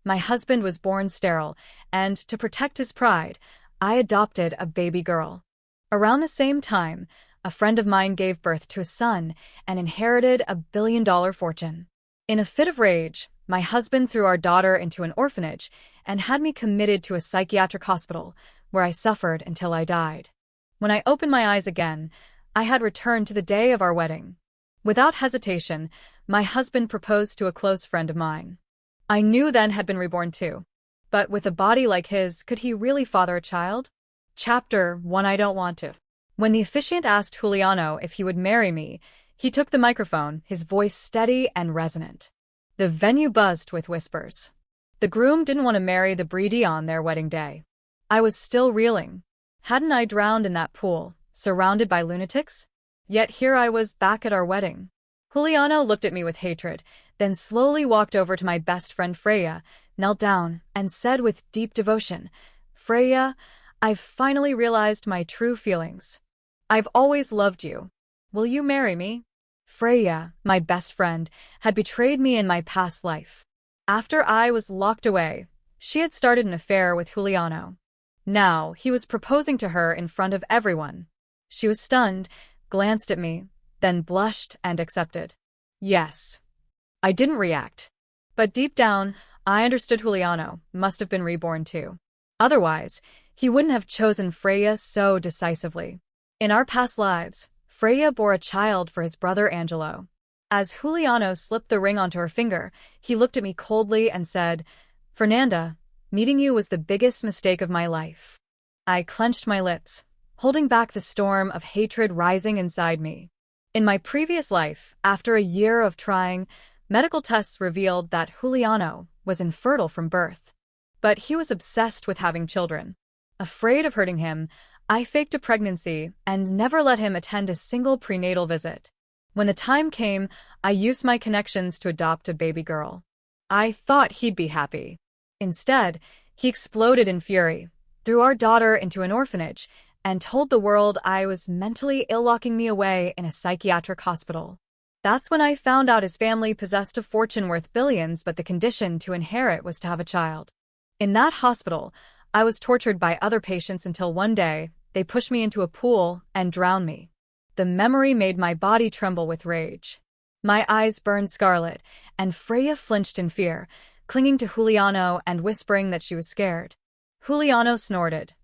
My husband was born sterile, and to protect his pride, I adopted a baby girl. Around the same time, a friend of mine gave birth to a son and inherited a billion-dollar fortune. In a fit of rage, my husband threw our daughter into an orphanage and had me committed to a psychiatric hospital, where I suffered until I died. When I opened my eyes again, I had returned to the day of our wedding. Without hesitation, my husband proposed to a close friend of mine. I knew then had been reborn too. But with a body like his, could he really father a child? Chapter 1. I don't want to. When the officiant asked Juliano if he would marry me, he took the microphone, his voice steady and resonant. The venue buzzed with whispers. The groom didn't want to marry the bride on their wedding day. I was still reeling. Hadn't I drowned in that pool, surrounded by lunatics? Yet here I was back at our wedding. Juliano looked at me with hatred, then slowly walked over to my best friend Freya, knelt down, and said with deep devotion, "Freya, I've finally realized my true feelings. I've always loved you. Will you marry me?" Freya, my best friend, had betrayed me in my past life. After I was locked away, she had started an affair with Juliano. Now he was proposing to her in front of everyone. She was stunned, glanced at me, then blushed and accepted. Yes. I didn't react. But deep down, I understood Juliano must have been reborn too. Otherwise, he wouldn't have chosen Freya so decisively. In our past lives, Freya bore a child for his brother Angelo. As Juliano slipped the ring onto her finger, he looked at me coldly and said, "Fernanda, meeting you was the biggest mistake of my life." I clenched my lips, holding back the storm of hatred rising inside me. In my previous life, after a year of trying, medical tests revealed that Juliano was infertile from birth. But he was obsessed with having children. Afraid of hurting him, I faked a pregnancy and never let him attend a single prenatal visit. When the time came, I used my connections to adopt a baby girl. I thought he'd be happy. Instead, he exploded in fury, threw our daughter into an orphanage, and told the world I was mentally ill, locking me away in a psychiatric hospital. That's when I found out his family possessed a fortune worth billions, but the condition to inherit was to have a child. In that hospital, I was tortured by other patients until one day, they pushed me into a pool and drowned me. The memory made my body tremble with rage. My eyes burned scarlet, and Freya flinched in fear, clinging to Juliano and whispering that she was scared. Juliano snorted.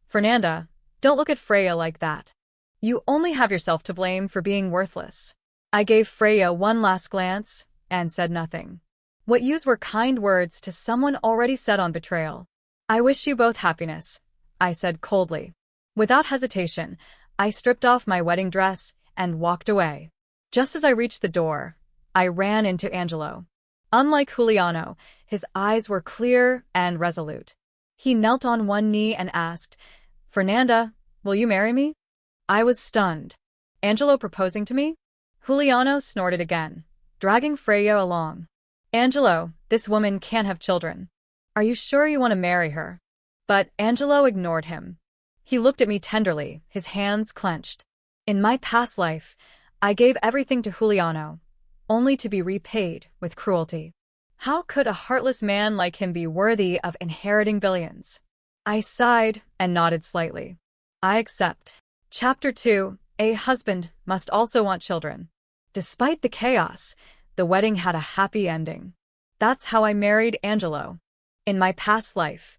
"Fernanda, don't look at Freya like that. You only have yourself to blame for being worthless." I gave Freya one last glance and said nothing. What used were kind words to someone already set on betrayal. "I wish you both happiness," I said coldly. Without hesitation, I stripped off my wedding dress and walked away. Just as I reached the door, I ran into Angelo. Unlike Juliano, his eyes were clear and resolute. He knelt on one knee and asked, "Fernanda, will you marry me?" I was stunned. Angelo proposing to me? Juliano snorted again, dragging Freya along. "Angelo, this woman can't have children. Are you sure you want to marry her?" But Angelo ignored him. He looked at me tenderly, his hands clenched. In my past life, I gave everything to Juliano, only to be repaid with cruelty. How could a heartless man like him be worthy of inheriting billions? I sighed and nodded slightly. I accept. Chapter 2. A husband must also want children. Despite the chaos, the wedding had a happy ending. That's how I married Angelo. In my past life,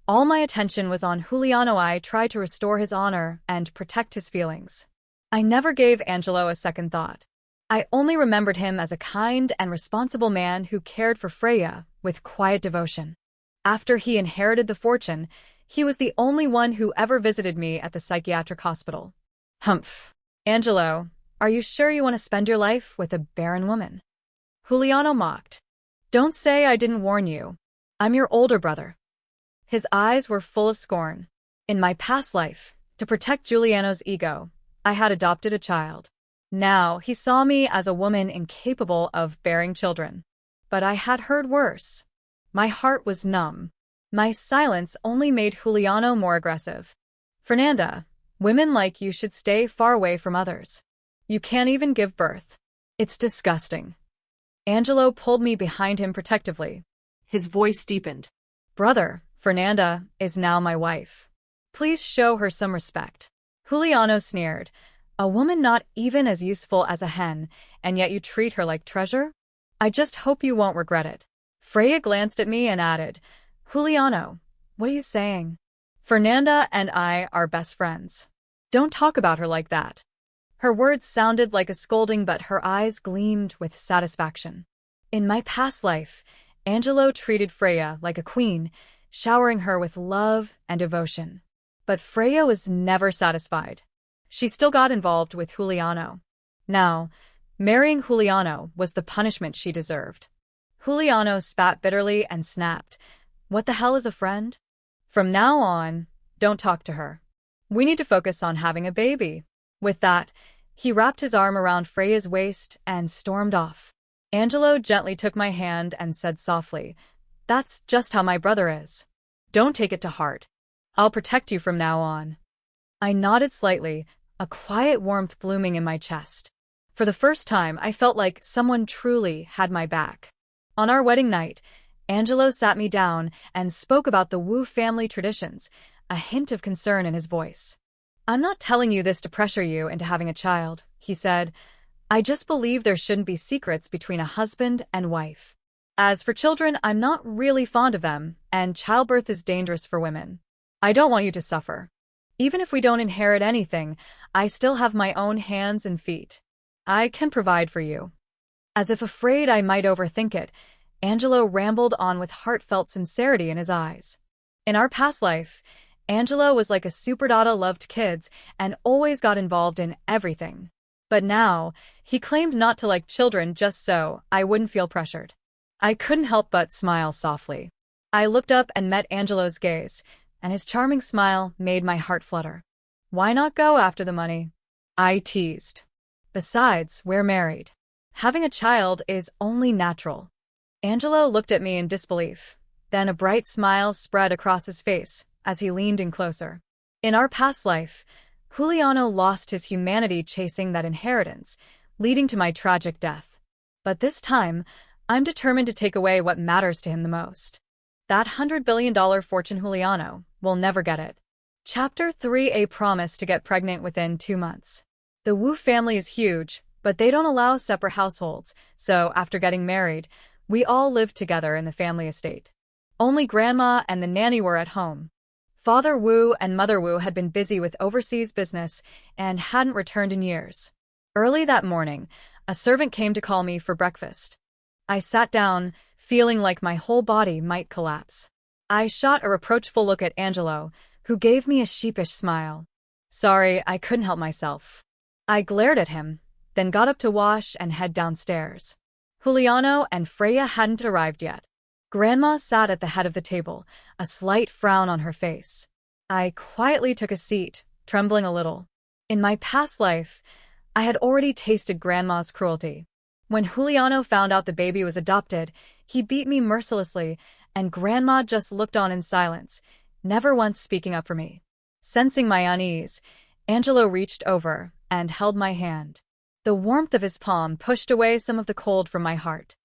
all my attention was on Juliano. I tried to restore his honor and protect his feelings. I never gave Angelo a second thought. I only remembered him as a kind and responsible man who cared for Freya with quiet devotion. After he inherited the fortune, he was the only one who ever visited me at the psychiatric hospital. Humph. "Angelo, are you sure you want to spend your life with a barren woman?" Juliano mocked. "Don't say I didn't warn you. I'm your older brother." His eyes were full of scorn. In my past life, to protect Giuliano's ego, I had adopted a child. Now he saw me as a woman incapable of bearing children. But I had heard worse. My heart was numb. My silence only made Juliano more aggressive. "Fernanda, women like you should stay far away from others. You can't even give birth. It's disgusting." Angelo pulled me behind him protectively. His voice deepened. Brother, Fernanda is now my wife. Please show her some respect. Juliano sneered. A woman not even as useful as a hen, and yet you treat her like treasure? I just hope you won't regret it. Freya glanced at me and added, Juliano, what are you saying? Fernanda and I are best friends. Don't talk about her like that. Her words sounded like a scolding, but her eyes gleamed with satisfaction. In my past life, Angelo treated Freya like a queen, showering her with love and devotion. But Freya was never satisfied. She still got involved with Juliano. Now, marrying Juliano was the punishment she deserved. Juliano spat bitterly and snapped, What the hell is a friend? From now on, don't talk to her. We need to focus on having a baby. With that, he wrapped his arm around Freya's waist and stormed off. Angelo gently took my hand and said softly, That's just how my brother is. Don't take it to heart. I'll protect you from now on. I nodded slightly, a quiet warmth blooming in my chest. For the first time, I felt like someone truly had my back. On our wedding night, Angelo sat me down and spoke about the Wu family traditions, a hint of concern in his voice. I'm not telling you this to pressure you into having a child, he said. I just believe there shouldn't be secrets between a husband and wife. As for children, I'm not really fond of them, and childbirth is dangerous for women. I don't want you to suffer. Even if we don't inherit anything, I still have my own hands and feet. I can provide for you. As if afraid I might overthink it, Angelo rambled on with heartfelt sincerity in his eyes. In our past life, Angelo was like a superdata, loved kids, and always got involved in everything. But now, he claimed not to like children just so I wouldn't feel pressured. I couldn't help but smile softly. I looked up and met Angelo's gaze, and his charming smile made my heart flutter. Why not go after the money? I teased. Besides, we're married. Having a child is only natural. Angelo looked at me in disbelief. Then a bright smile spread across his face as he leaned in closer. In our past life, Juliano lost his humanity chasing that inheritance, leading to my tragic death. But this time, I'm determined to take away what matters to him the most. That $100 billion fortune. Juliano will never get it. Chapter 3: A promise to get pregnant within 2 months. The Wu family is huge, but they don't allow separate households, so after getting married, we all lived together in the family estate. Only Grandma and the nanny were at home. Father Wu and Mother Wu had been busy with overseas business and hadn't returned in years. Early that morning, a servant came to call me for breakfast. I sat down, feeling like my whole body might collapse. I shot a reproachful look at Angelo, who gave me a sheepish smile. Sorry, I couldn't help myself. I glared at him, then got up to wash and head downstairs. Juliano and Freya hadn't arrived yet. Grandma sat at the head of the table, a slight frown on her face. I quietly took a seat, trembling a little. In my past life, I had already tasted Grandma's cruelty. When Juliano found out the baby was adopted, he beat me mercilessly, and Grandma just looked on in silence, never once speaking up for me. Sensing my unease, Angelo reached over and held my hand. The warmth of his palm pushed away some of the cold from my heart.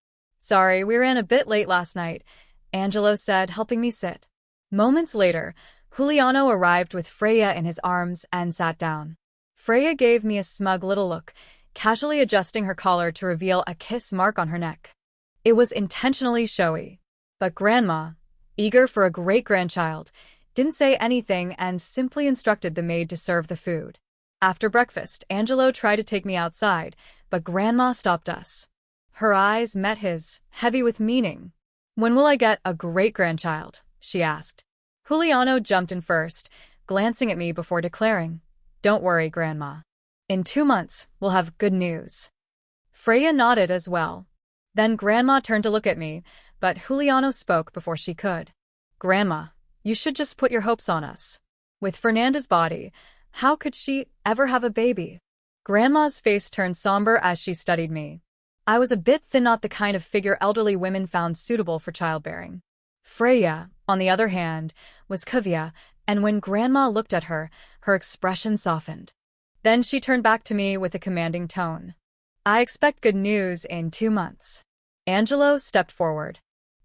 Sorry, we ran a bit late last night, Angelo said, helping me sit. Moments later, Juliano arrived with Freya in his arms and sat down. Freya gave me a smug little look, casually adjusting her collar to reveal a kiss mark on her neck. It was intentionally showy. But Grandma, eager for a great-grandchild, didn't say anything and simply instructed the maid to serve the food. After breakfast, Angelo tried to take me outside, but Grandma stopped us. Her eyes met his, heavy with meaning. When will I get a great-grandchild? She asked. Juliano jumped in first, glancing at me before declaring, Don't worry, Grandma. In 2 months, we'll have good news. Freya nodded as well. Then Grandma turned to look at me, but Juliano spoke before she could. Grandma, you should just put your hopes on us. With Fernanda's body, how could she ever have a baby? Grandma's face turned somber as she studied me. I was a bit thin, not the kind of figure elderly women found suitable for childbearing. Freya, on the other hand, was curvier, and when Grandma looked at her, her expression softened. Then she turned back to me with a commanding tone. I expect good news in 2 months. Angelo stepped forward.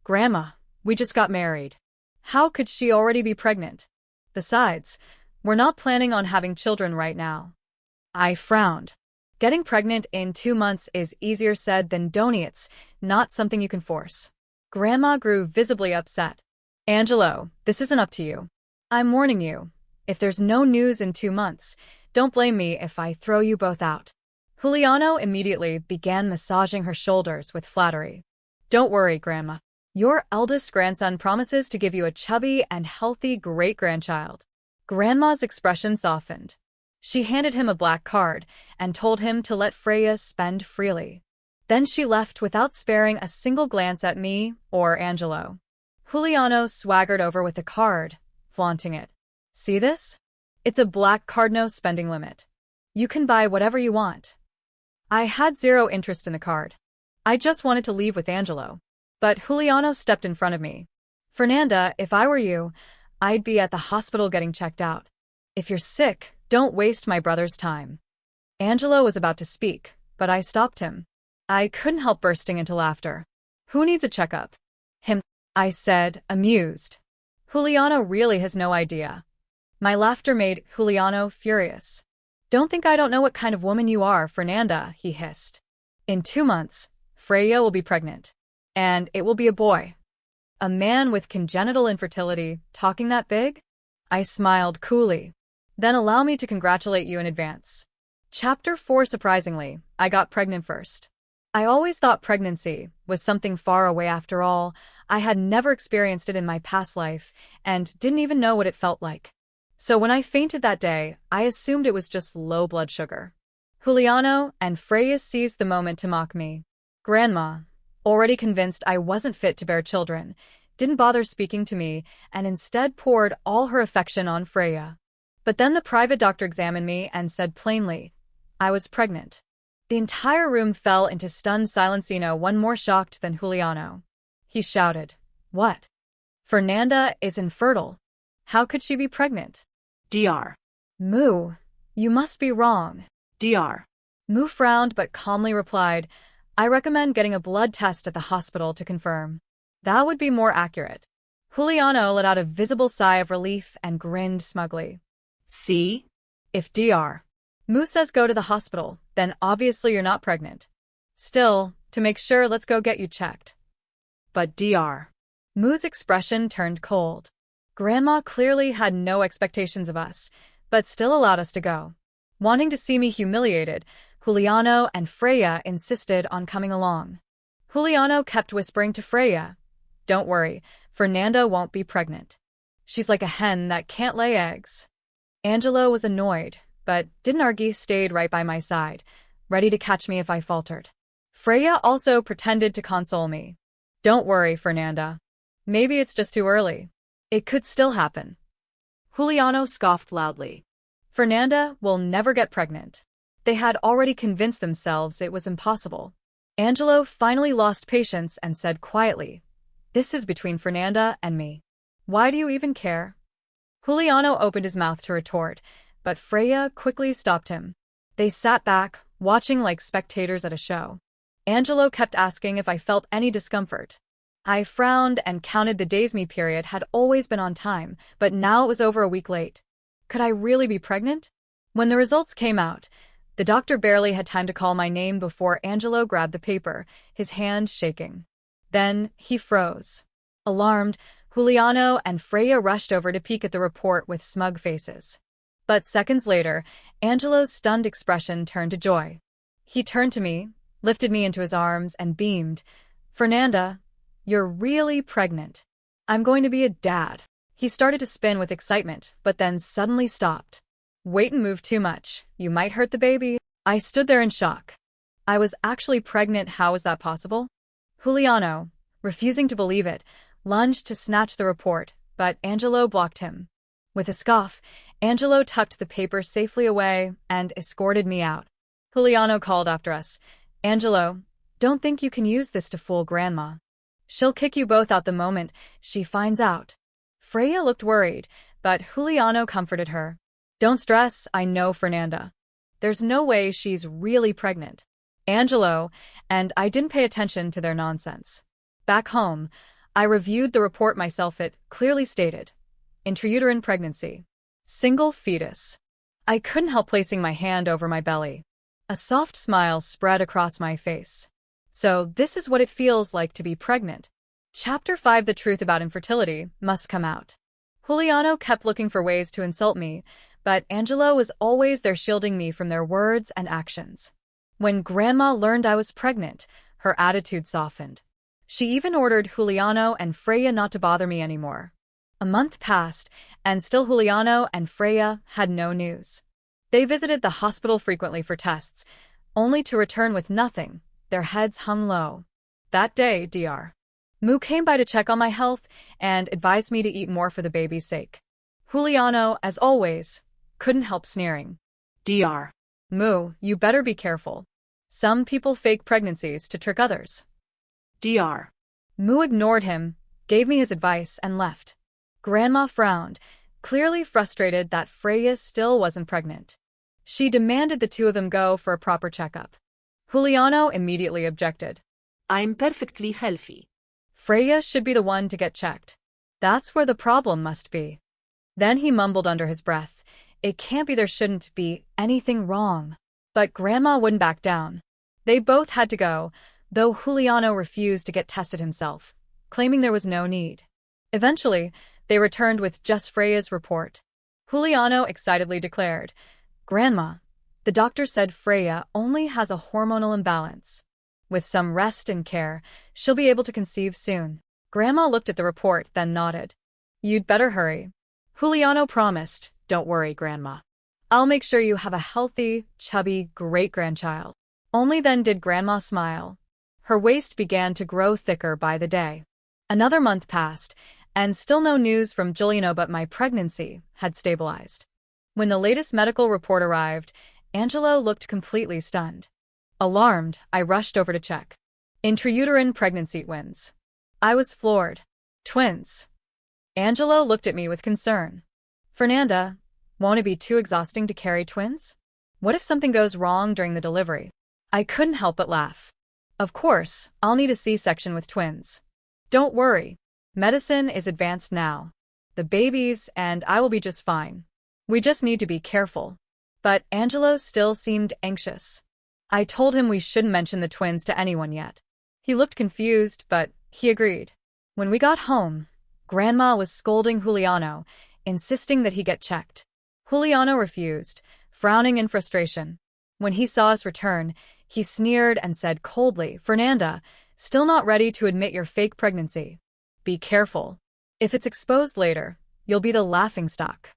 Grandma, We just got married. How could she already be pregnant? Besides, we're not planning on having children right now. I frowned. Getting pregnant in 2 months is easier said than done. It's not something you can force. Grandma grew visibly upset. Angelo, this isn't up to you. I'm warning you. If there's no news in 2 months, don't blame me if I throw you both out. Juliano immediately began massaging her shoulders with flattery. Don't worry, Grandma. Your eldest grandson promises to give you a chubby and healthy great-grandchild. Grandma's expression softened. She handed him a black card and told him to let Freya spend freely. Then she left without sparing a single glance at me or Angelo. Juliano swaggered over with the card, flaunting it. See this? It's a black card, no spending limit. You can buy whatever you want. I had zero interest in the card. I just wanted to leave with Angelo. But Juliano stepped in front of me. Fernanda, if I were you, I'd be at the hospital getting checked out. If you're sick, don't waste my brother's time. Angelo was about to speak, but I stopped him. I couldn't help bursting into laughter. Who needs a checkup? Him, I said, amused. Juliano really has no idea. My laughter made Juliano furious. Don't think I don't know what kind of woman you are, Fernanda, he hissed. In 2 months, Freya will be pregnant. And it will be a boy. A man with congenital infertility talking that big? I smiled coolly. Then allow me to congratulate you in advance. Chapter 4. Surprisingly, I got pregnant first. I always thought pregnancy was something far away. After all, I had never experienced it in my past life and didn't even know what it felt like. So when I fainted that day, I assumed it was just low blood sugar. Juliano and Freya seized the moment to mock me. Grandma, already convinced I wasn't fit to bear children, didn't bother speaking to me and instead poured all her affection on Freya. But then the private doctor examined me and said plainly, I was pregnant. The entire room fell into stunned silence. One more shocked than Juliano. He shouted, What? Fernanda is infertile. How could she be pregnant? Dr. Moo, you must be wrong. Dr. Moo frowned but calmly replied, I recommend getting a blood test at the hospital to confirm. That would be more accurate. Juliano let out a visible sigh of relief and grinned smugly. See? If Dr. Moo says go to the hospital, then obviously you're not pregnant. Still, to make sure, let's go get you checked. But Dr. Moo's expression turned cold. Grandma clearly had no expectations of us, but still allowed us to go. Wanting to see me humiliated, Juliano and Freya insisted on coming along. Juliano kept whispering to Freya, Don't worry, Fernanda won't be pregnant. She's like a hen that can't lay eggs. Angelo was annoyed, but didn't argue, stayed right by my side, ready to catch me if I faltered. Freya also pretended to console me. Don't worry, Fernanda. Maybe it's just too early. It could still happen. Juliano scoffed loudly. Fernanda will never get pregnant. They had already convinced themselves it was impossible. Angelo finally lost patience and said quietly, This is between Fernanda and me. Why do you even care? Juliano opened his mouth to retort, but Freya quickly stopped him. They sat back, watching like spectators at a show. Angelo kept asking if I felt any discomfort. I frowned and counted the days. My period had always been on time, but now it was over a week late. Could I really be pregnant? When the results came out, the doctor barely had time to call my name before Angelo grabbed the paper, his hand shaking. Then he froze. Alarmed, Juliano and Freya rushed over to peek at the report with smug faces. But seconds later, Angelo's stunned expression turned to joy. He turned to me, lifted me into his arms, and beamed. Fernanda, you're really pregnant. I'm going to be a dad. He started to spin with excitement, but then suddenly stopped. Wait and move too much. You might hurt the baby. I stood there in shock. I was actually pregnant. How was that possible? Juliano, refusing to believe it, lunged to snatch the report, but Angelo blocked him. With a scoff, Angelo tucked the paper safely away and escorted me out. Juliano called after us. Angelo, don't think you can use this to fool Grandma. She'll kick you both out the moment she finds out. Freya looked worried, but Juliano comforted her. Don't stress, I know Fernanda. There's no way she's really pregnant. Angelo and I didn't pay attention to their nonsense. Back home, I reviewed the report myself. It clearly stated, intrauterine pregnancy. Single fetus. I couldn't help placing my hand over my belly. A soft smile spread across my face. So this is what it feels like to be pregnant. Chapter 5: The truth about infertility must come out. Juliano kept looking for ways to insult me, but Angelo was always there shielding me from their words and actions. When Grandma learned I was pregnant, her attitude softened. She even ordered Juliano and Freya not to bother me anymore. A month passed, and still Juliano and Freya had no news. They visited the hospital frequently for tests, only to return with nothing, their heads hung low. That day, Dr. Mu came by to check on my health and advised me to eat more for the baby's sake. Juliano, as always, couldn't help sneering. Dr. Mu, you better be careful. Some people fake pregnancies to trick others. Dr. Mu ignored him, gave me his advice, and left. Grandma frowned, clearly frustrated that Freya still wasn't pregnant. She demanded the two of them go for a proper checkup. Juliano immediately objected. I'm perfectly healthy. Freya should be the one to get checked. That's where the problem must be. Then he mumbled under his breath, it can't be, there shouldn't be anything wrong. But Grandma wouldn't back down. They both had to go, though Juliano refused to get tested himself, claiming there was no need. Eventually, they returned with just Freya's report. Juliano excitedly declared, Grandma, the doctor said Freya only has a hormonal imbalance. With some rest and care, she'll be able to conceive soon. Grandma looked at the report, then nodded. You'd better hurry. Juliano promised, Don't worry, Grandma. I'll make sure you have a healthy, chubby great-grandchild. Only then did Grandma smile. Her waist began to grow thicker by the day. Another month passed, and still no news from Giuliano, but my pregnancy had stabilized. When the latest medical report arrived, Angelo looked completely stunned. Alarmed, I rushed over to check. Intrauterine pregnancy twins. I was floored. Twins. Angelo looked at me with concern. Fernanda, won't it be too exhausting to carry twins? What if something goes wrong during the delivery? I couldn't help but laugh. Of course, I'll need a C-section with twins. Don't worry. Medicine is advanced now. The babies and I will be just fine. We just need to be careful. But Angelo still seemed anxious. I told him we shouldn't mention the twins to anyone yet. He looked confused, but he agreed. When we got home, Grandma was scolding Juliano, insisting that he get checked. Juliano refused, frowning in frustration. When he saw us return, he sneered and said coldly, Fernanda, still not ready to admit your fake pregnancy. Be careful. If it's exposed later, you'll be the laughingstock.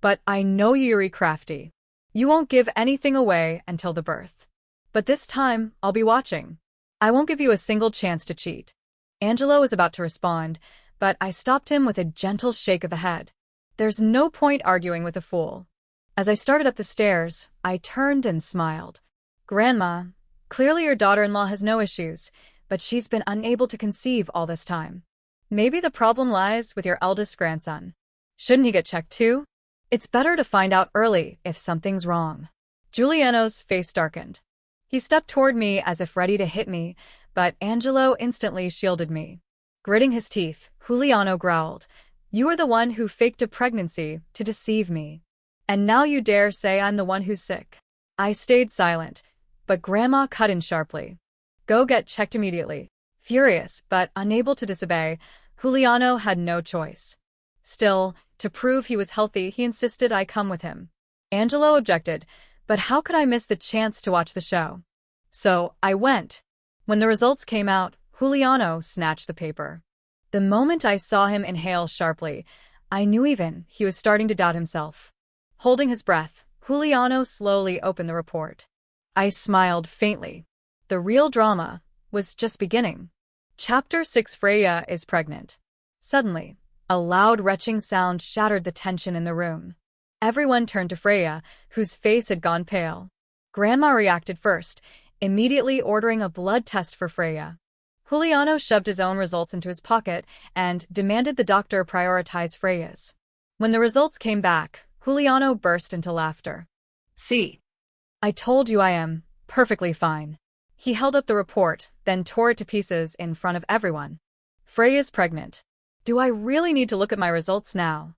But I know you're crafty. You won't give anything away until the birth. But this time, I'll be watching. I won't give you a single chance to cheat. Angelo was about to respond, but I stopped him with a gentle shake of the head. There's no point arguing with a fool. As I started up the stairs, I turned and smiled. Grandma, clearly your daughter-in-law has no issues, but she's been unable to conceive all this time. Maybe the problem lies with your eldest grandson. Shouldn't he get checked too? It's better to find out early if something's wrong. Giuliano's face darkened. He stepped toward me as if ready to hit me, but Angelo instantly shielded me. Gritting his teeth, Giuliano growled, You are the one who faked a pregnancy to deceive me. And now you dare say I'm the one who's sick. I stayed silent, but Grandma cut in sharply. Go get checked immediately. Furious, but unable to disobey, Giuliano had no choice. Still, to prove he was healthy, he insisted I come with him. Angelo objected, but how could I miss the chance to watch the show? So, I went. When the results came out, Giuliano snatched the paper. The moment I saw him inhale sharply, I knew he was starting to doubt himself. Holding his breath, Giuliano slowly opened the report. I smiled faintly. The real drama was just beginning. Chapter 6: Freya is pregnant. Suddenly, a loud retching sound shattered the tension in the room. Everyone turned to Freya, whose face had gone pale. Grandma reacted first, immediately ordering a blood test for Freya. Giuliano shoved his own results into his pocket and demanded the doctor prioritize Freya's. When the results came back, Giuliano burst into laughter. See. I told you I am perfectly fine. He held up the report, then tore it to pieces in front of everyone. Freya's pregnant. Do I really need to look at my results now?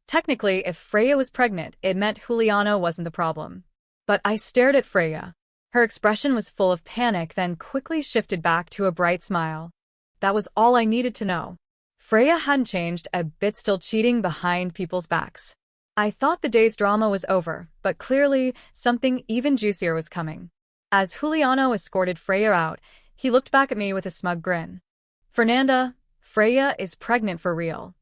Technically, if Freya was pregnant, it meant Juliano wasn't the problem. But I stared at Freya. Her expression was full of panic, then quickly shifted back to a bright smile. That was all I needed to know. Freya hadn't changed a bit, still cheating behind people's backs. I thought the day's drama was over, but clearly something even juicier was coming. As Juliano escorted Freya out, he looked back at me with a smug grin. Fernanda, Freya is pregnant for real.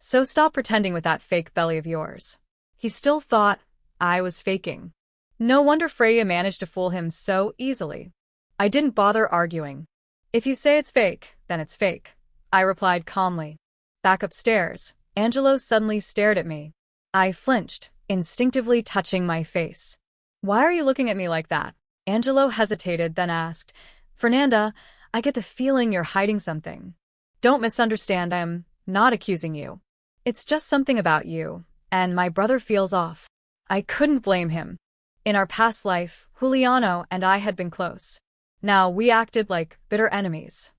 So stop pretending with that fake belly of yours. He still thought I was faking. No wonder Freya managed to fool him so easily. I didn't bother arguing. If you say it's fake, then it's fake, I replied calmly. Back upstairs, Angelo suddenly stared at me. I flinched, instinctively touching my face. Why are you looking at me like that? Angelo hesitated, then asked, Fernanda, I get the feeling you're hiding something. Don't misunderstand, I'm not accusing you. It's just something about you, and my brother feels off. I couldn't blame him. In our past life, Juliano and I had been close. Now we acted like bitter enemies.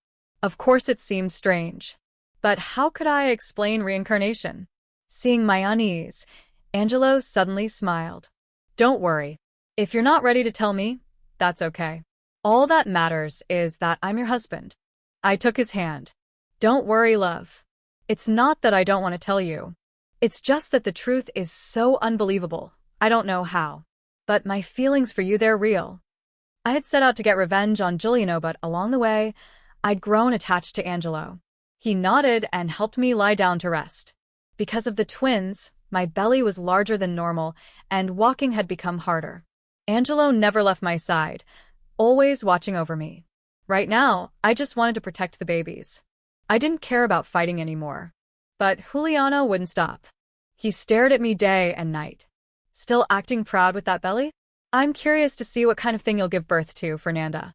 Of course it seemed strange. But how could I explain reincarnation? Seeing my unease, Angelo suddenly smiled. Don't worry. If you're not ready to tell me, that's okay. All that matters is that I'm your husband. I took his hand. Don't worry, love. It's not that I don't want to tell you. It's just that the truth is so unbelievable. I don't know how. But my feelings for you, they're real. I had set out to get revenge on Giuliano, but along the way, I'd grown attached to Angelo. He nodded and helped me lie down to rest. Because of the twins, my belly was larger than normal, and walking had become harder. Angelo never left my side, always watching over me. Right now, I just wanted to protect the babies. I didn't care about fighting anymore. But Juliano wouldn't stop. He stared at me day and night. Still acting proud with that belly? I'm curious to see what kind of thing you'll give birth to, Fernanda.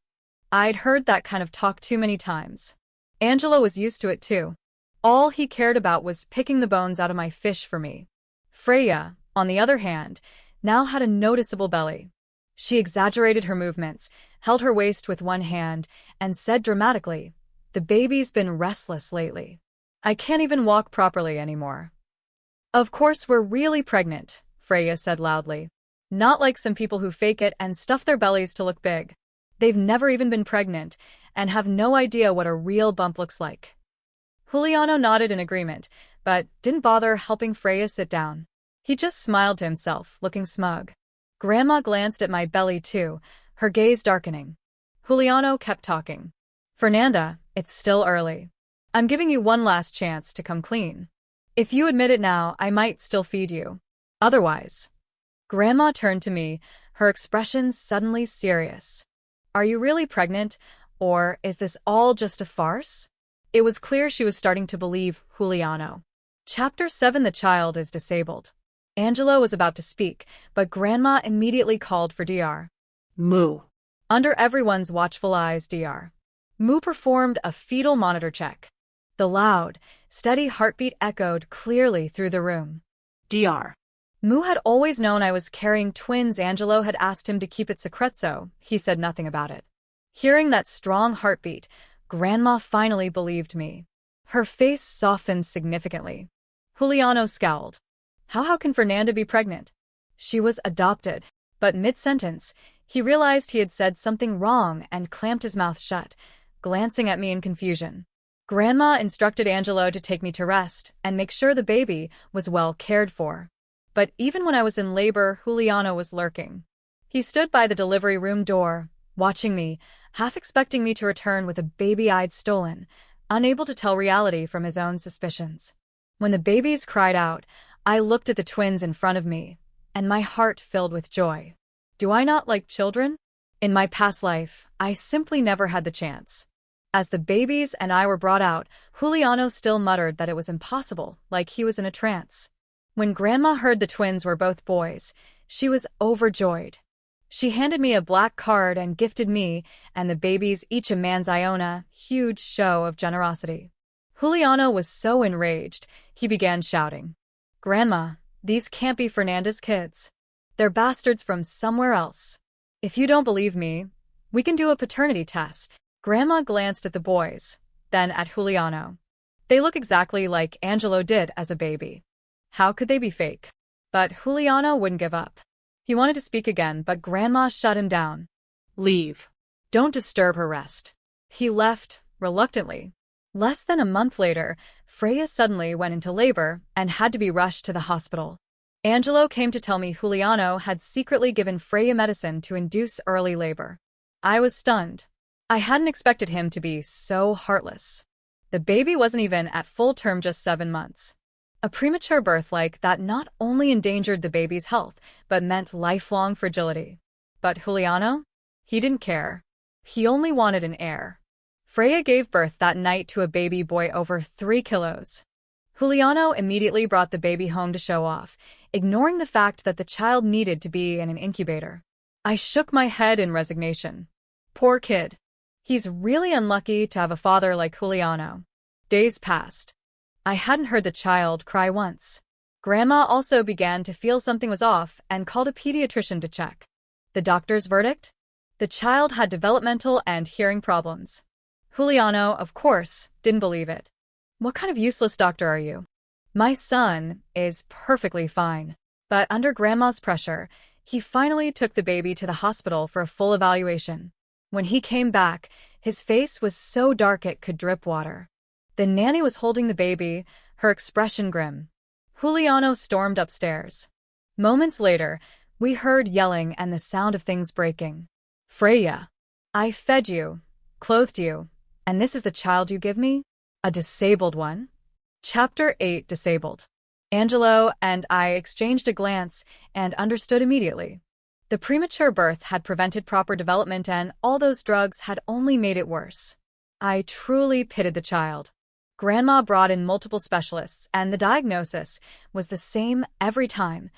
I'd heard that kind of talk too many times. Angelo was used to it too. All he cared about was picking the bones out of my fish for me. Freya, on the other hand, now had a noticeable belly. She exaggerated her movements, held her waist with one hand, and said dramatically, "The baby's been restless lately. I can't even walk properly anymore." Of course we're really pregnant, Freya said loudly. Not like some people who fake it and stuff their bellies to look big. They've never even been pregnant and have no idea what a real bump looks like. Juliano nodded in agreement, but didn't bother helping Freya sit down. He just smiled to himself, looking smug. Grandma glanced at my belly too, her gaze darkening. Juliano kept talking. Fernanda, it's still early. I'm giving you one last chance to come clean. If you admit it now, I might still feed you. Otherwise. Grandma turned to me, her expression suddenly serious. Are you really pregnant, or is this all just a farce? It was clear she was starting to believe Juliano. Chapter 7. The child is disabled. Angelo was about to speak, but Grandma immediately called for Dr. Moo. Under everyone's watchful eyes, Dr. Moo performed a fetal monitor check. The loud, steady heartbeat echoed clearly through the room. Dr. Moo had always known I was carrying twins. Angelo had asked him to keep it secret, so he said nothing about it. Hearing that strong heartbeat, Grandma finally believed me. Her face softened significantly. Juliano scowled. How can Fernanda be pregnant? She was adopted. But mid-sentence, he realized he had said something wrong and clamped his mouth shut, glancing at me in confusion. Grandma instructed Angelo to take me to rest and make sure the baby was well cared for. But even when I was in labor, Juliano was lurking. He stood by the delivery room door, watching me, half expecting me to return with a baby I'd stolen, unable to tell reality from his own suspicions. When the babies cried out, I looked at the twins in front of me, and my heart filled with joy. Do I not like children? In my past life, I simply never had the chance. As the babies and I were brought out, Juliano still muttered that it was impossible, like he was in a trance. When Grandma heard the twins were both boys, she was overjoyed. She handed me a black card and gifted me and the babies each a man's Iona, huge show of generosity. Juliano was so enraged, he began shouting. Grandma, these can't be Fernanda's kids. They're bastards from somewhere else. If you don't believe me, we can do a paternity test. Grandma glanced at the boys, then at Juliano. They look exactly like Angelo did as a baby. How could they be fake? But Juliano wouldn't give up. He wanted to speak again, but Grandma shut him down. Leave. Don't disturb her rest. He left, reluctantly. Less than a month later, Freya suddenly went into labor and had to be rushed to the hospital. Angelo came to tell me Juliano had secretly given Freya medicine to induce early labor. I was stunned. I hadn't expected him to be so heartless. The baby wasn't even at full term, just 7 months. A premature birth like that not only endangered the baby's health, but meant lifelong fragility. But Juliano? He didn't care. He only wanted an heir. Freya gave birth that night to a baby boy over 3 kilos. Juliano immediately brought the baby home to show off, ignoring the fact that the child needed to be in an incubator. I shook my head in resignation. Poor kid. He's really unlucky to have a father like Juliano. Days passed. I hadn't heard the child cry once. Grandma also began to feel something was off and called a pediatrician to check. The doctor's verdict? The child had developmental and hearing problems. Juliano, of course, didn't believe it. What kind of useless doctor are you? My son is perfectly fine. But under Grandma's pressure, he finally took the baby to the hospital for a full evaluation. When he came back, his face was so dark it could drip water. The nanny was holding the baby, her expression grim. Juliano stormed upstairs. Moments later, we heard yelling and the sound of things breaking. Freya, I fed you, clothed you, and this is the child you give me? A disabled one? Chapter 8 Disabled. Angelo and I exchanged a glance and understood immediately. The premature birth had prevented proper development and all those drugs had only made it worse. I truly pitied the child. Grandma brought in multiple specialists and the diagnosis was the same every time.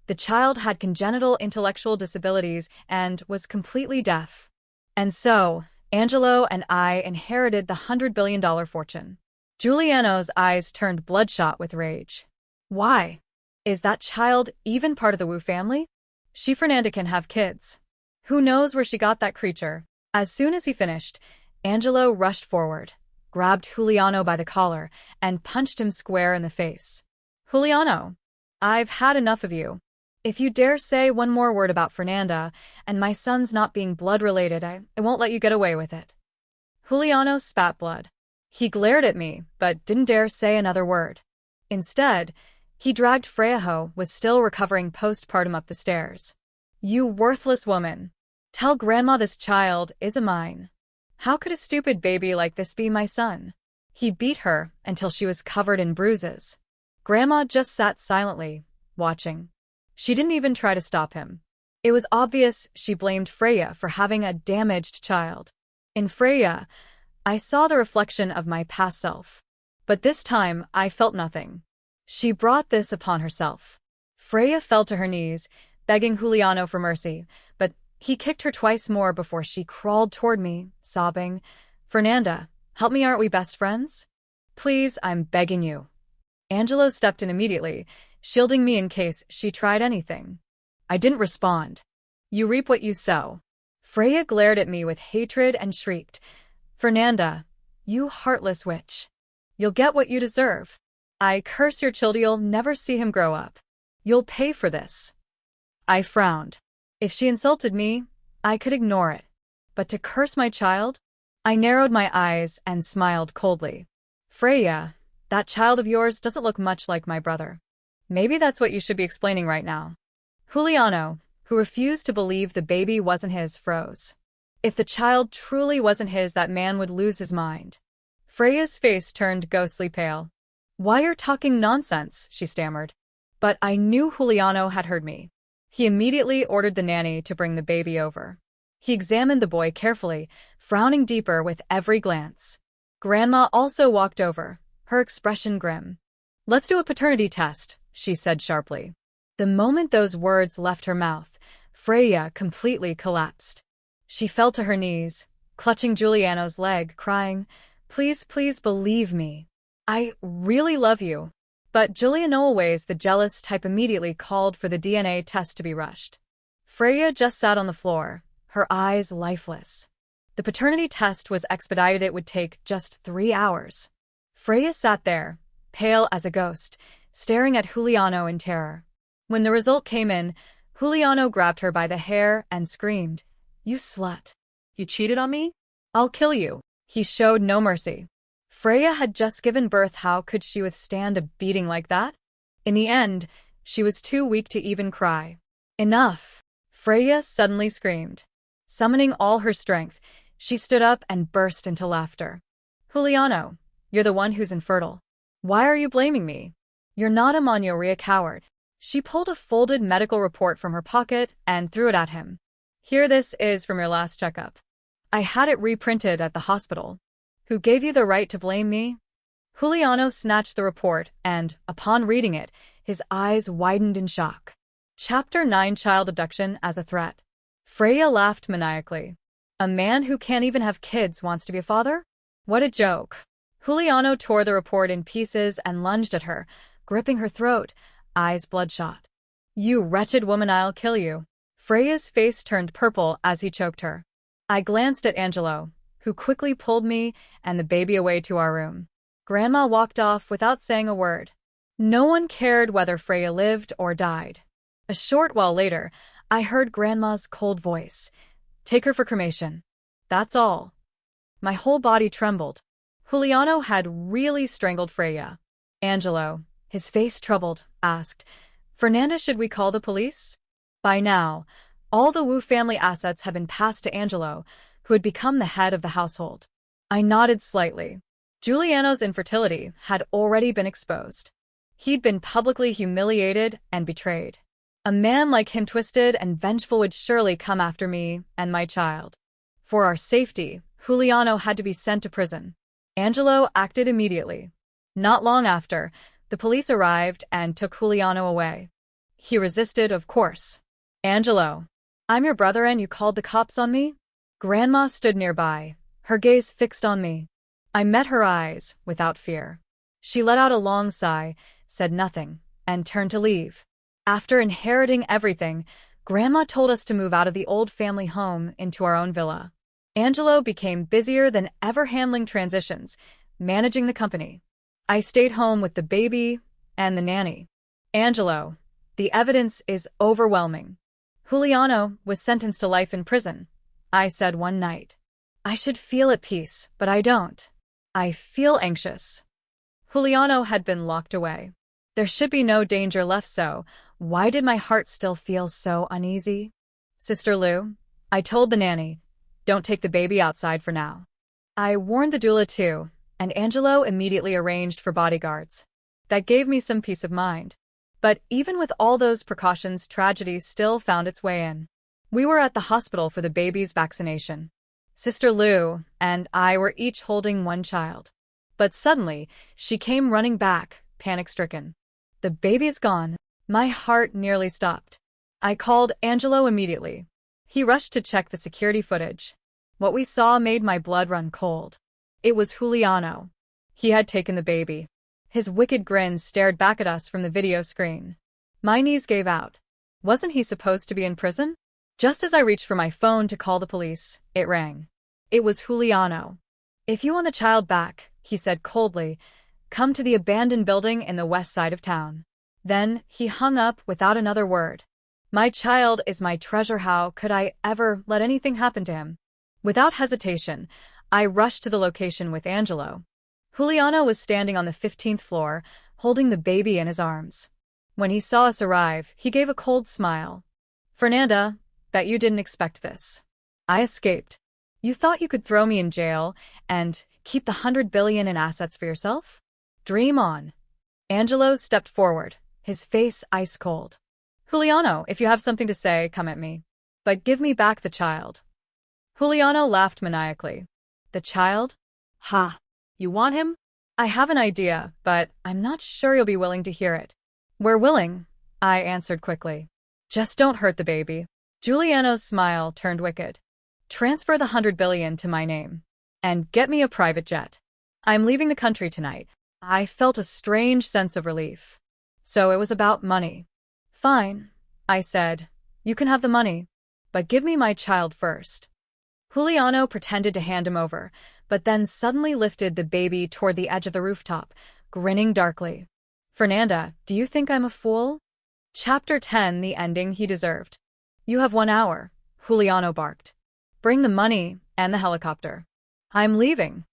The child had congenital intellectual disabilities and was completely deaf. And so, Angelo and I inherited the $100 billion fortune. Giuliano's eyes turned bloodshot with rage. Why? Is that child even part of the Wu family? Fernanda can have kids. Who knows where she got that creature? As soon as he finished, Angelo rushed forward, grabbed Juliano by the collar, and punched him square in the face. Juliano, I've had enough of you. If you dare say one more word about Fernanda and my son's not being blood-related, I won't let you get away with it. Juliano spat blood. He glared at me, but didn't dare say another word. Instead, he dragged Freya, who was still recovering postpartum, up the stairs. You worthless woman. Tell Grandma this child is mine. How could a stupid baby like this be my son? He beat her until she was covered in bruises. Grandma just sat silently, watching. She didn't even try to stop him. It was obvious she blamed Freya for having a damaged child. In Freya, I saw the reflection of my past self. But this time, I felt nothing. She brought this upon herself. Freya fell to her knees, begging Juliano for mercy, but he kicked her twice more before she crawled toward me, sobbing, Fernanda, help me, aren't we best friends? Please, I'm begging you. Angelo stepped in immediately, shielding me in case she tried anything. I didn't respond. You reap what you sow. Freya glared at me with hatred and shrieked, Fernanda, you heartless witch. You'll get what you deserve. I curse your child, you'll never see him grow up. You'll pay for this. I frowned. If she insulted me, I could ignore it. But to curse my child? I narrowed my eyes and smiled coldly. Freya, that child of yours doesn't look much like my brother. Maybe that's what you should be explaining right now. Juliano, who refused to believe the baby wasn't his, froze. If the child truly wasn't his, that man would lose his mind. Freya's face turned ghostly pale. Why you're talking nonsense, she stammered. But I knew Juliano had heard me. He immediately ordered the nanny to bring the baby over. He examined the boy carefully, frowning deeper with every glance. Grandma also walked over, her expression grim. Let's do a paternity test, she said sharply. The moment those words left her mouth, Freya completely collapsed. She fell to her knees, clutching Giuliano's leg, crying, Please, please believe me. I really love you. But Giuliano, always the jealous type, immediately called for the DNA test to be rushed. Freya just sat on the floor, her eyes lifeless. The paternity test was expedited. It would take just 3 hours. Freya sat there, pale as a ghost, staring at Juliano in terror. When the result came in, Juliano grabbed her by the hair and screamed, "You slut. You cheated on me? I'll kill you." He showed no mercy. Freya had just given birth. How could she withstand a beating like that? In the end, she was too weak to even cry. "Enough!" Freya suddenly screamed. Summoning all her strength, she stood up and burst into laughter. "Juliano, you're the one who's infertile. Why are you blaming me? You're not a Monyoria coward." She pulled a folded medical report from her pocket and threw it at him. "Here, this is from your last checkup. I had it reprinted at the hospital. Who gave you the right to blame me?" Juliano snatched the report and, upon reading it, his eyes widened in shock. Chapter 9: Child Abduction as a Threat. Freya laughed maniacally. "A man who can't even have kids wants to be a father? What a joke." Juliano tore the report in pieces and lunged at her, gripping her throat, eyes bloodshot. "You wretched woman, I'll kill you." Freya's face turned purple as he choked her. I glanced at Angelo, who quickly pulled me and the baby away to our room. Grandma walked off without saying a word. No one cared whether Freya lived or died. A short while later, I heard Grandma's cold voice. "Take her for cremation. That's all." My whole body trembled. Juliano had really strangled Freya. Angelo, his face troubled, asked, "Fernanda, should we call the police?" By now, all the Wu family assets had been passed to Angelo, who had become the head of the household. I nodded slightly. Giuliano's infertility had already been exposed. He'd been publicly humiliated and betrayed. A man like him, twisted and vengeful, would surely come after me and my child. For our safety, Giuliano had to be sent to prison. Angelo acted immediately. Not long after, the police arrived and took Giuliano away. He resisted, of course. "Angelo, I'm your brother and you called the cops on me?" Grandma stood nearby, her gaze fixed on me. I met her eyes, without fear. She let out a long sigh, said nothing, and turned to leave. After inheriting everything, Grandma told us to move out of the old family home into our own villa. Angelo became busier than ever handling transitions, managing the company. I stayed home with the baby and the nanny. "Angelo, the evidence is overwhelming. Giuliano was sentenced to life in prison," I said one night. "I should feel at peace, but I don't. I feel anxious." Giuliano had been locked away. There should be no danger left, so why did my heart still feel so uneasy? "Sister Lou," I told the nanny, "don't take the baby outside for now." I warned the doula too, and Angelo immediately arranged for bodyguards. That gave me some peace of mind. But even with all those precautions, tragedy still found its way in. We were at the hospital for the baby's vaccination. Sister Lou and I were each holding one child. But suddenly, she came running back, panic-stricken. "The baby's gone." My heart nearly stopped. I called Angelo immediately. He rushed to check the security footage. What we saw made my blood run cold. It was Giuliano. He had taken the baby. His wicked grin stared back at us from the video screen. My knees gave out. Wasn't he supposed to be in prison? Just as I reached for my phone to call the police, it rang. It was Giuliano. "If you want the child back," he said coldly, "come to the abandoned building in the west side of town." Then he hung up without another word. My child is my treasure. How could I ever let anything happen to him? Without hesitation, I rushed to the location with Angelo. Giuliano was standing on the 15th floor, holding the baby in his arms. When he saw us arrive, he gave a cold smile. "Fernanda, bet you didn't expect this." I escaped. "You thought you could throw me in jail and keep the 100 billion in assets for yourself? Dream on." Angelo stepped forward, his face ice cold. "Giuliano, if you have something to say, come at me. But give me back the child." Giuliano laughed maniacally. "The child? Ha! You want him?" "I have an idea, but I'm not sure you'll be willing to hear it." "We're willing," I answered quickly. "Just don't hurt the baby." Giuliano's smile turned wicked. "Transfer the 100 billion to my name. And get me a private jet. I'm leaving the country tonight." I felt a strange sense of relief. So it was about money. "Fine," I said. "You can have the money. But give me my child first." Juliano pretended to hand him over, but then suddenly lifted the baby toward the edge of the rooftop, grinning darkly. Fernanda, do you think I'm a fool? Chapter 10, the ending he deserved. You have 1 hour, Juliano barked. Bring the money and the helicopter. I'm leaving.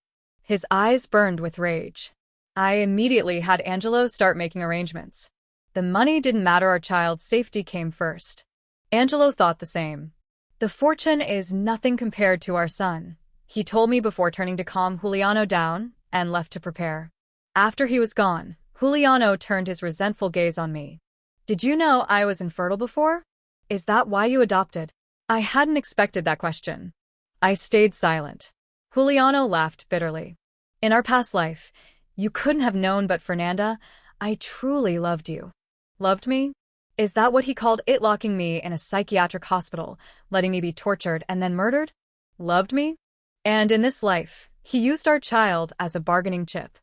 His eyes burned with rage. I immediately had Angelo start making arrangements. The money didn't matter, our child's safety came first. Angelo thought the same. The fortune is nothing compared to our son, he told me before turning to calm Juliano down and left to prepare. After he was gone, Juliano turned his resentful gaze on me. Did you know I was infertile before? Is that why you adopted? I hadn't expected that question. I stayed silent. Juliano laughed bitterly. In our past life, you couldn't have known, but Fernanda, I truly loved you. Loved me? Is that what he called it, locking me in a psychiatric hospital, letting me be tortured and then murdered? Loved me? And in this life, he used our child as a bargaining chip.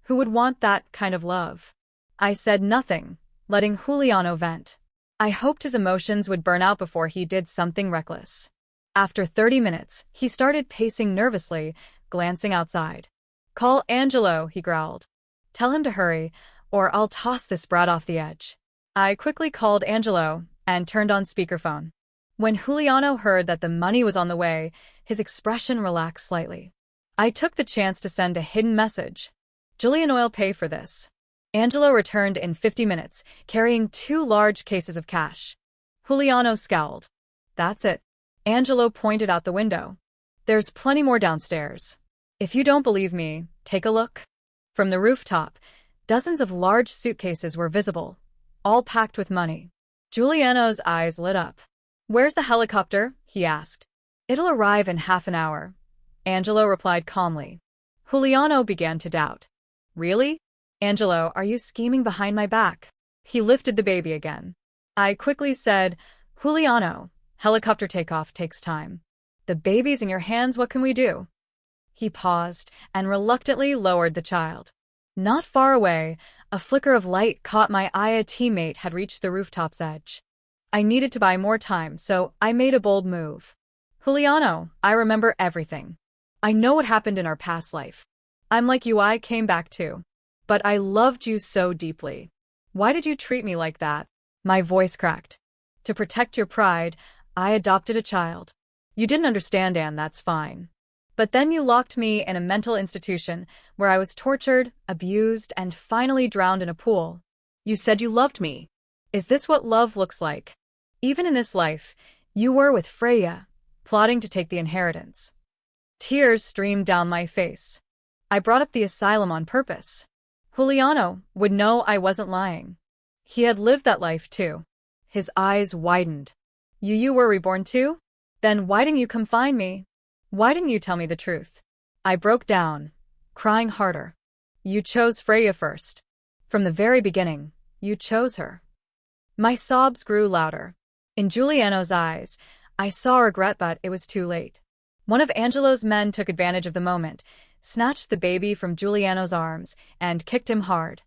Who would want that kind of love? I said nothing, letting Juliano vent. I hoped his emotions would burn out before he did something reckless. After 30 minutes, he started pacing nervously, glancing outside. Call Angelo, he growled. Tell him to hurry, or I'll toss this brat off the edge. I quickly called Angelo and turned on speakerphone. When Juliano heard that the money was on the way, his expression relaxed slightly. I took the chance to send a hidden message. Juliano'll pay for this. Angelo returned in 50 minutes, carrying 2 large cases of cash. Juliano scowled. That's it. Angelo pointed out the window. There's plenty more downstairs. If you don't believe me, take a look. From the rooftop, dozens of large suitcases were visible, all packed with money. Juliano's eyes lit up. Where's the helicopter? He asked. It'll arrive in half an hour. Angelo replied calmly. Juliano began to doubt. Really? Angelo, are you scheming behind my back? He lifted the baby again. I quickly said, Juliano, helicopter takeoff takes time. The baby's in your hands, what can we do? He paused and reluctantly lowered the child. Not far away, a flicker of light caught my eye. A teammate had reached the rooftop's edge. I needed to buy more time, so I made a bold move. Juliano, I remember everything. I know what happened in our past life. I'm like you, I came back too. But I loved you so deeply. Why did you treat me like that? My voice cracked. To protect your pride, I adopted a child. You didn't understand, Anne, that's fine. But then you locked me in a mental institution where I was tortured, abused, and finally drowned in a pool. You said you loved me. Is this what love looks like? Even in this life, you were with Freya, plotting to take the inheritance. Tears streamed down my face. I brought up the asylum on purpose. Juliano would know I wasn't lying. He had lived that life too. His eyes widened. You were reborn too? Then why didn't you come find me? Why didn't you tell me the truth? I broke down, crying harder. You chose Freya first. From the very beginning, you chose her. My sobs grew louder. In Juliano's eyes, I saw regret, but it was too late. One of Angelo's men took advantage of the moment, snatched the baby from Juliano's arms, and kicked him hard.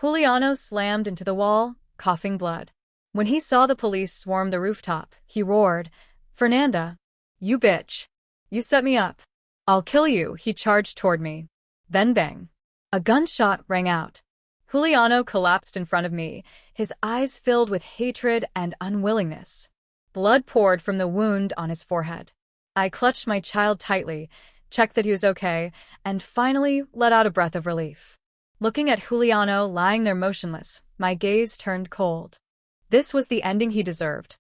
Juliano slammed into the wall, coughing blood. When he saw the police swarm the rooftop, he roared, Fernanda, you bitch. You set me up. I'll kill you, he charged toward me. Then bang. A gunshot rang out. Juliano collapsed in front of me, his eyes filled with hatred and unwillingness. Blood poured from the wound on his forehead. I clutched my child tightly, checked that he was okay, and finally let out a breath of relief. Looking at Juliano lying there motionless, my gaze turned cold. This was the ending he deserved.